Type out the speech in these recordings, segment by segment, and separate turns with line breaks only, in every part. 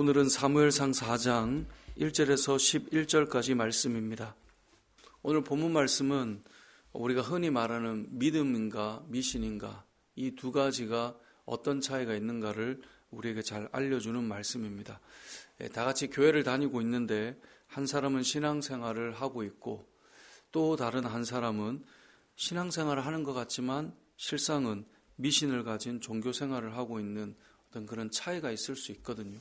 오늘은 사무엘상 4장 1절에서 11절까지 말씀입니다. 오늘 본문 말씀은 우리가 흔히 말하는 믿음인가 미신인가 이 두 가지가 어떤 차이가 있는가를 우리에게 잘 알려주는 말씀입니다. 다 같이 교회를 다니고 있는데 한 사람은 신앙생활을 하고 있고 또 다른 한 사람은 신앙생활을 하는 것 같지만 실상은 미신을 가진 종교생활을 하고 있는 어떤 그런 차이가 있을 수 있거든요.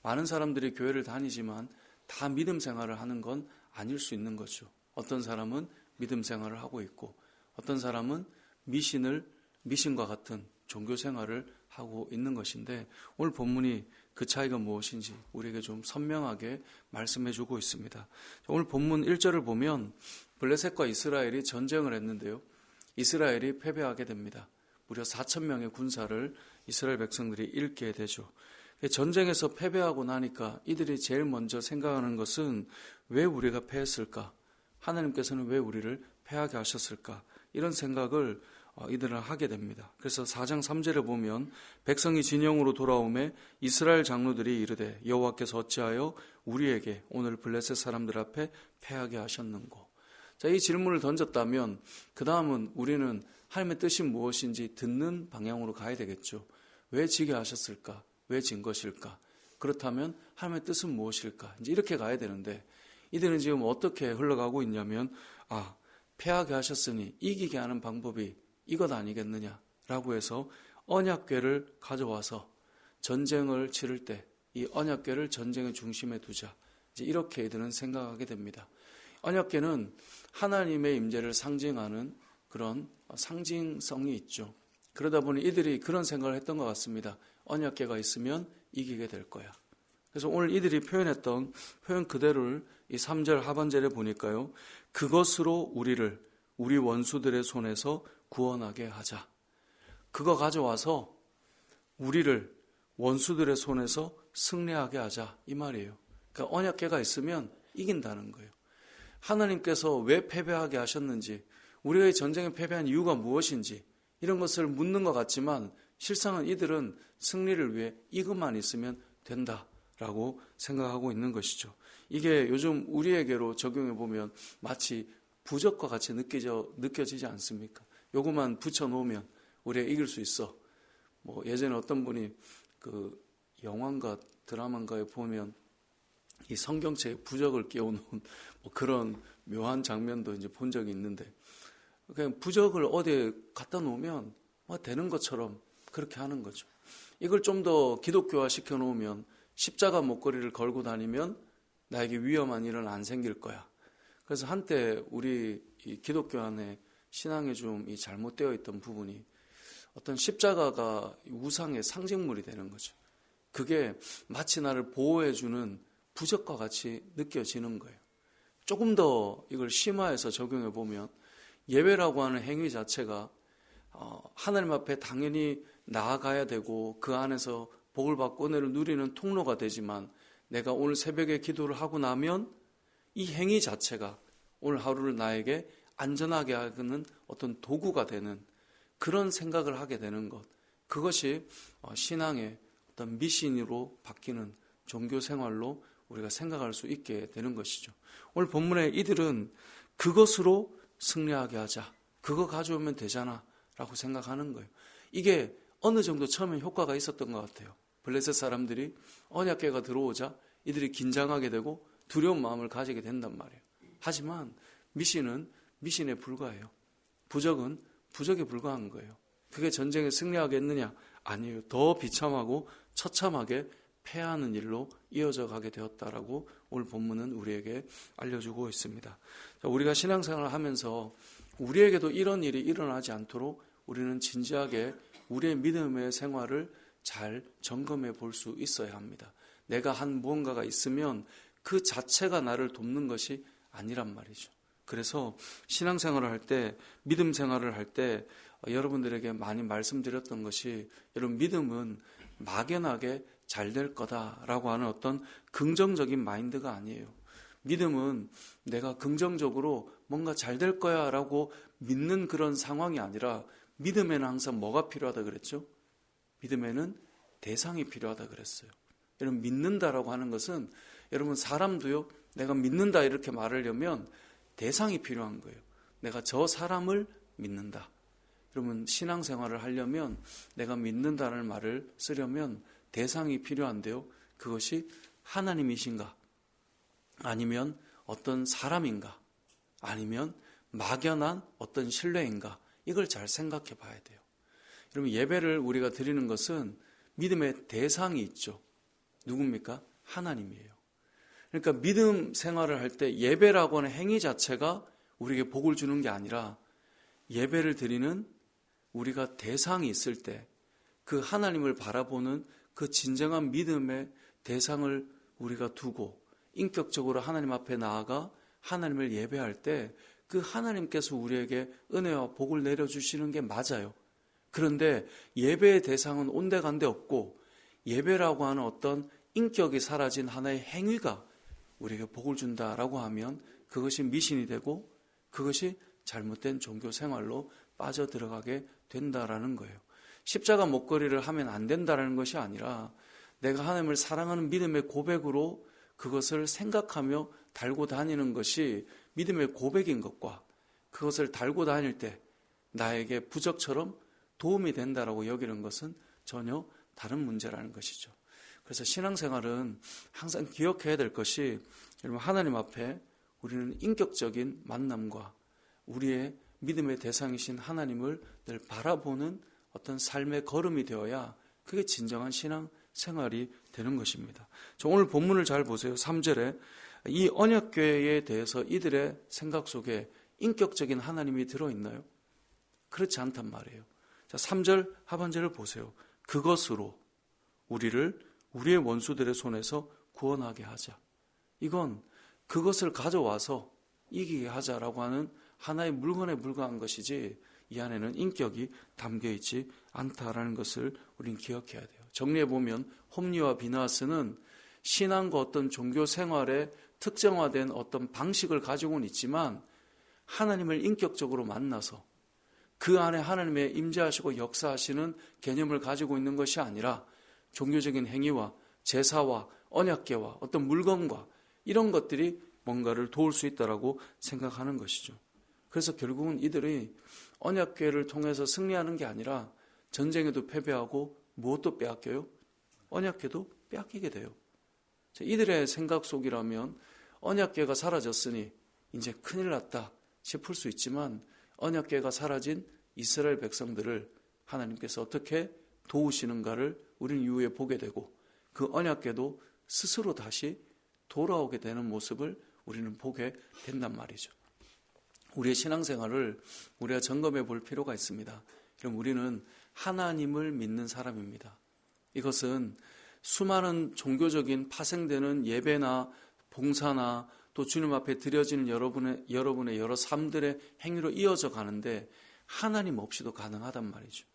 많은 사람들이 교회를 다니지만 다 믿음 생활을 하는 건 아닐 수 있는 거죠. 어떤 사람은 믿음 생활을 하고 있고 어떤 사람은 미신과 같은 종교 생활을 하고 있는 것인데 오늘 본문이 그 차이가 무엇인지 우리에게 좀 선명하게 말씀해 주고 있습니다. 오늘 본문 1절을 보면 블레셋과 이스라엘이 전쟁을 했는데요. 이스라엘이 패배하게 됩니다. 무려 4,000명의 군사를 이스라엘 백성들이 잃게 되죠. 전쟁에서 패배하고 나니까 이들이 제일 먼저 생각하는 것은 왜 우리가 패했을까? 하나님께서는 왜 우리를 패하게 하셨을까? 이런 생각을 이들은 하게 됩니다. 그래서 4장 3절에 보면 백성이 진영으로 돌아오매 이스라엘 장로들이 이르되 여호와께서 어찌하여 우리에게 오늘 블레셋 사람들 앞에 패하게 하셨는고? 자, 이 질문을 던졌다면 그 다음은 우리는 하나님의 뜻이 무엇인지 듣는 방향으로 가야 되겠죠. 왜 지게 하셨을까? 왜 진 것일까? 그렇다면 하나님의 뜻은 무엇일까? 이제 이렇게 가야 되는데 이들은 지금 어떻게 흘러가고 있냐면 패하게 하셨으니 이기게 하는 방법이 이것 아니겠느냐라고 해서 언약궤를 가져와서 전쟁을 치를 때 이 언약궤를 전쟁의 중심에 두자. 이제 이렇게 이들은 생각하게 됩니다. 언약궤는 하나님의 임재를 상징하는 그런 상징성이 있죠. 그러다 보니 이들이 그런 생각을 했던 것 같습니다. 언약궤가 있으면 이기게 될 거야. 그래서 오늘 이들이 표현했던 표현 그대로를 이 3절 하반절에 보니까요. 그것으로 우리 원수들의 손에서 구원하게 하자. 그거 가져와서 우리를 원수들의 손에서 승리하게 하자. 이 말이에요. 그러니까 언약궤가 있으면 이긴다는 거예요. 하나님께서 왜 패배하게 하셨는지, 우리가 이 전쟁에 패배한 이유가 무엇인지 이런 것을 묻는 것 같지만 실상은 이들은 승리를 위해 이것만 있으면 된다라고 생각하고 있는 것이죠. 이게 요즘 우리에게로 적용해 보면 마치 부적과 같이 느껴지지 않습니까? 요것만 붙여놓으면 우리가 이길 수 있어. 예전에 어떤 분이 그 영화인가 드라마인가에 보면 이 성경책에 부적을 끼워놓은 그런 묘한 장면도 이제 본 적이 있는데 그냥 부적을 어디에 갖다 놓으면 되는 것처럼 그렇게 하는 거죠. 이걸 좀 더 기독교화 시켜놓으면 십자가 목걸이를 걸고 다니면 나에게 위험한 일은 안 생길 거야. 그래서 한때 우리 이 기독교 안에 신앙에 좀 이 잘못되어 있던 부분이 어떤 십자가가 우상의 상징물이 되는 거죠. 그게 마치 나를 보호해주는 부적과 같이 느껴지는 거예요. 조금 더 이걸 심화해서 적용해 보면 예배라고 하는 행위 자체가 하나님 앞에 당연히 나아가야 되고 그 안에서 복을 받고 은혜를 누리는 통로가 되지만 내가 오늘 새벽에 기도를 하고 나면 이 행위 자체가 오늘 하루를 나에게 안전하게 하는 어떤 도구가 되는 그런 생각을 하게 되는 것, 그것이 신앙의 어떤 미신으로 바뀌는 종교 생활로 우리가 생각할 수 있게 되는 것이죠. 오늘 본문에 이들은 그것으로 승리하게 하자, 그거 가져오면 되잖아 라고 생각하는 거예요. 이게 어느 정도 처음엔 효과가 있었던 것 같아요. 블레셋 사람들이 언약궤가 들어오자 이들이 긴장하게 되고 두려운 마음을 가지게 된단 말이에요. 하지만 미신은 미신에 불과해요. 부적은 부적에 불과한 거예요. 그게 전쟁에 승리하겠느냐? 아니에요. 더 비참하고 처참하게 패하는 일로 이어져 가게 되었다라고 오늘 본문은 우리에게 알려주고 있습니다. 우리가 신앙생활을 하면서 우리에게도 이런 일이 일어나지 않도록 우리는 진지하게 우리의 믿음의 생활을 잘 점검해 볼 수 있어야 합니다. 내가 한 무언가가 있으면 그 자체가 나를 돕는 것이 아니란 말이죠. 그래서 신앙생활을 할 때, 믿음 생활을 할 때 여러분들에게 많이 말씀드렸던 것이 여러분 믿음은 막연하게 잘 될 거다라고 하는 어떤 긍정적인 마인드가 아니에요. 믿음은 내가 긍정적으로 뭔가 잘 될 거야 라고 믿는 그런 상황이 아니라 믿음에는 항상 뭐가 필요하다 그랬죠? 믿음에는 대상이 필요하다 그랬어요. 여러분, 믿는다라고 하는 것은 여러분, 사람도요, 내가 믿는다 이렇게 말하려면 대상이 필요한 거예요. 내가 저 사람을 믿는다. 여러분, 신앙생활을 하려면 내가 믿는다는 말을 쓰려면 대상이 필요한데요. 그것이 하나님이신가? 아니면 어떤 사람인가? 아니면 막연한 어떤 신뢰인가? 이걸 잘 생각해 봐야 돼요. 여러분, 예배를 우리가 드리는 것은 믿음의 대상이 있죠. 누굽니까? 하나님이에요. 그러니까 믿음 생활을 할 때 예배라고 하는 행위 자체가 우리에게 복을 주는 게 아니라 예배를 드리는 우리가 대상이 있을 때 그 하나님을 바라보는 그 진정한 믿음의 대상을 우리가 두고 인격적으로 하나님 앞에 나아가 하나님을 예배할 때 그 하나님께서 우리에게 은혜와 복을 내려주시는 게 맞아요. 그런데 예배의 대상은 온데간데 없고 예배라고 하는 어떤 인격이 사라진 하나의 행위가 우리에게 복을 준다라고 하면 그것이 미신이 되고 그것이 잘못된 종교 생활로 빠져들어가게 된다라는 거예요. 십자가 목걸이를 하면 안 된다라는 것이 아니라 내가 하나님을 사랑하는 믿음의 고백으로 그것을 생각하며 달고 다니는 것이 믿음의 고백인 것과 그것을 달고 다닐 때 나에게 부적처럼 도움이 된다라고 여기는 것은 전혀 다른 문제라는 것이죠. 그래서 신앙생활은 항상 기억해야 될 것이 여러분, 하나님 앞에 우리는 인격적인 만남과 우리의 믿음의 대상이신 하나님을 늘 바라보는 어떤 삶의 걸음이 되어야 그게 진정한 신앙생활이 되는 것입니다. 오늘 본문을 잘 보세요. 3절에 이 언약궤에 대해서 이들의 생각 속에 인격적인 하나님이 들어있나요? 그렇지 않단 말이에요. 자, 3절 하반절을 보세요. 그것으로 우리를 우리의 원수들의 손에서 구원하게 하자. 이건 그것을 가져와서 이기게 하자라고 하는 하나의 물건에 불과한 것이지 이 안에는 인격이 담겨있지 않다라는 것을 우리는 기억해야 돼요. 정리해보면 홈리와 비나스는 신앙과 어떤 종교 생활에 특정화된 어떤 방식을 가지고는 있지만 하나님을 인격적으로 만나서 그 안에 하나님의 임재하시고 역사하시는 개념을 가지고 있는 것이 아니라 종교적인 행위와 제사와 언약궤와 어떤 물건과 이런 것들이 뭔가를 도울 수 있다라고 생각하는 것이죠. 그래서 결국은 이들이 언약궤를 통해서 승리하는 게 아니라 전쟁에도 패배하고 무엇도 빼앗겨요? 언약궤도 빼앗기게 돼요. 이들의 생각 속이라면 언약궤가 사라졌으니 이제 큰일 났다 싶을 수 있지만 언약궤가 사라진 이스라엘 백성들을 하나님께서 어떻게 도우시는가를 우리는 이후에 보게 되고 그 언약궤도 스스로 다시 돌아오게 되는 모습을 우리는 보게 된단 말이죠. 우리의 신앙생활을 우리가 점검해 볼 필요가 있습니다. 그럼 우리는 하나님을 믿는 사람입니다. 이것은 수많은 종교적인 파생되는 예배나 봉사나 또 주님 앞에 드려지는 여러분의 여러 삶들의 행위로 이어져 가는데 하나님 없이도 가능하단 말이죠.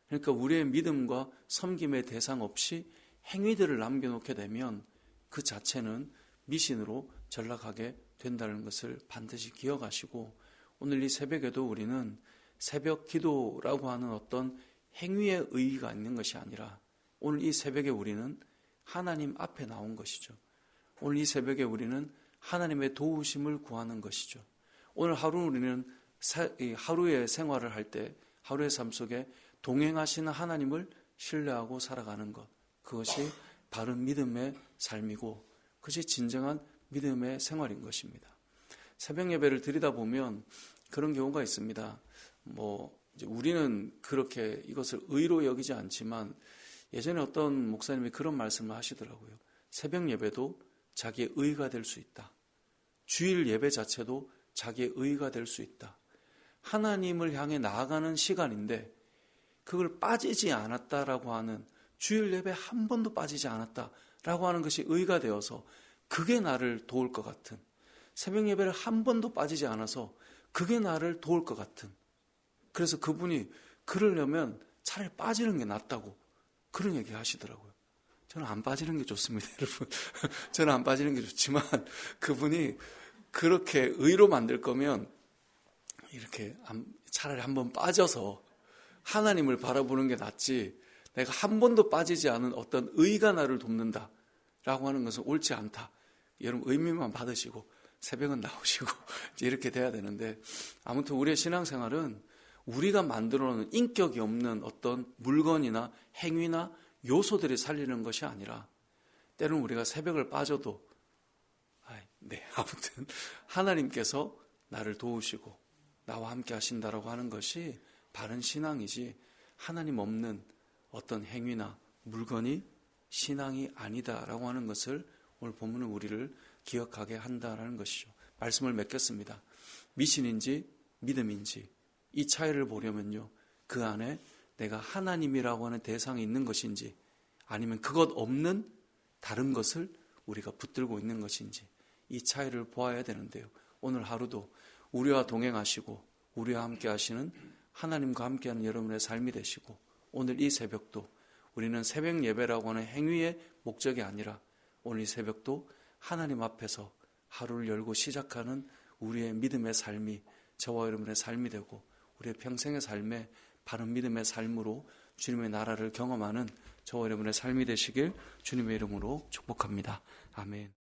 그러니까 우리의 믿음과 섬김의 대상 없이 행위들을 남겨놓게 되면 그 자체는 미신으로 전락하게 된다는 것을 반드시 기억하시고 오늘 이 새벽에도 우리는 새벽 기도라고 하는 어떤 행위의 의의가 있는 것이 아니라 오늘 이 새벽에 우리는 하나님 앞에 나온 것이죠. 오늘 이 새벽에 우리는 하나님의 도우심을 구하는 것이죠. 오늘 하루 우리는 하루의 생활을 할 때 하루의 삶 속에 동행하시는 하나님을 신뢰하고 살아가는 것, 그것이 바른 믿음의 삶이고 그것이 진정한 믿음의 생활인 것입니다. 새벽 예배를 드리다 보면 그런 경우가 있습니다. 이제 우리는 그렇게 이것을 의로 여기지 않지만 예전에 어떤 목사님이 그런 말씀을 하시더라고요. 새벽 예배도 자기의 의가 될 수 있다. 주일 예배 자체도 자기의 의가 될 수 있다. 하나님을 향해 나아가는 시간인데 그걸 빠지지 않았다라고 하는 주일 예배 한 번도 빠지지 않았다라고 하는 것이 의가 되어서 그게 나를 도울 것 같은 새벽 예배를 한 번도 빠지지 않아서 그게 나를 도울 것 같은 그래서 그분이 그러려면 차라리 빠지는 게 낫다고 그런 얘기 하시더라고요. 저는 안 빠지는 게 좋습니다, 여러분. 저는 안 빠지는 게 좋지만 그분이 그렇게 의로 만들 거면 이렇게 차라리 한번 빠져서 하나님을 바라보는 게 낫지 내가 한 번도 빠지지 않은 어떤 의가 나를 돕는다. 라고 하는 것은 옳지 않다. 여러분 의미만 받으시고 새벽은 나오시고 이렇게 돼야 되는데, 아무튼 우리의 신앙생활은 우리가 만들어 놓은 인격이 없는 어떤 물건이나 행위나 요소들이 살리는 것이 아니라, 때로는 우리가 새벽을 빠져도 아무튼 하나님께서 나를 도우시고 나와 함께 하신다라고 하는 것이 바른 신앙이지, 하나님 없는 어떤 행위나 물건이 신앙이 아니다라고 하는 것을 오늘 본문은 우리를 기억하게 한다라는 것이죠. 말씀을 맺겠습니다. 미신인지 믿음인지 이 차이를 보려면요, 그 안에 내가 하나님이라고 하는 대상이 있는 것인지, 아니면 그것 없는 다른 것을 우리가 붙들고 있는 것인지, 이 차이를 보아야 되는데요. 오늘 하루도 우리와 동행하시고 우리와 함께 하시는 하나님과 함께하는 여러분의 삶이 되시고, 오늘 이 새벽도 우리는 새벽 예배라고 하는 행위의 목적이 아니라 오늘 이 새벽도 하나님 앞에서 하루를 열고 시작하는 우리의 믿음의 삶이 저와 여러분의 삶이 되고, 우리의 평생의 삶에 바른 믿음의 삶으로 주님의 나라를 경험하는 저와 여러분의 삶이 되시길 주님의 이름으로 축복합니다. 아멘.